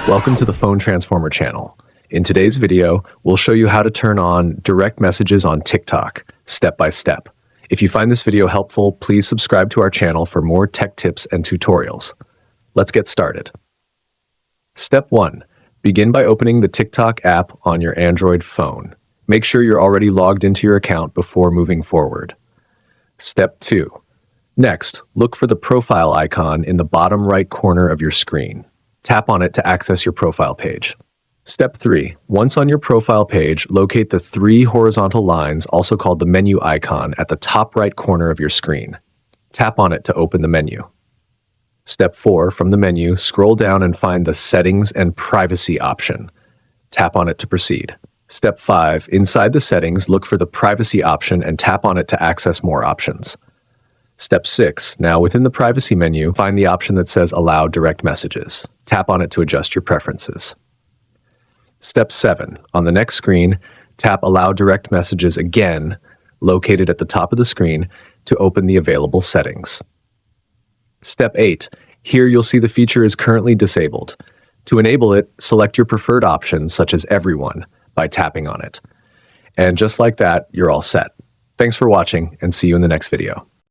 Welcome to the Phone Transformer channel. In today's video, we'll show you how to turn on direct messages on TikTok, step by step. If you find this video helpful, please subscribe to our channel for more tech tips and tutorials. Let's get started. Step 1. Begin by opening the TikTok app on your Android phone. Make sure you're already logged into your account before moving forward. Step 2. Next, look for the profile icon in the bottom right corner of your screen. Tap on it to access your profile page. Step 3. Once on your profile page, locate the 3 horizontal lines, also called the menu icon, at the top right corner of your screen. Tap on it to open the menu. Step 4. From the menu, scroll down and find the Settings and Privacy option. Tap on it to proceed. Step 5. Inside the settings, look for the Privacy option and tap on it to access more options. Step 6. Now within the privacy menu, find the option that says Allow Direct Messages. Tap on it to adjust your preferences. Step 7. On the next screen, tap Allow Direct Messages again, located at the top of the screen, to open the available settings. Step 8. Here you'll see the feature is currently disabled. To enable it, select your preferred option, such as Everyone, by tapping on it. And just like that, you're all set. Thanks for watching, and see you in the next video.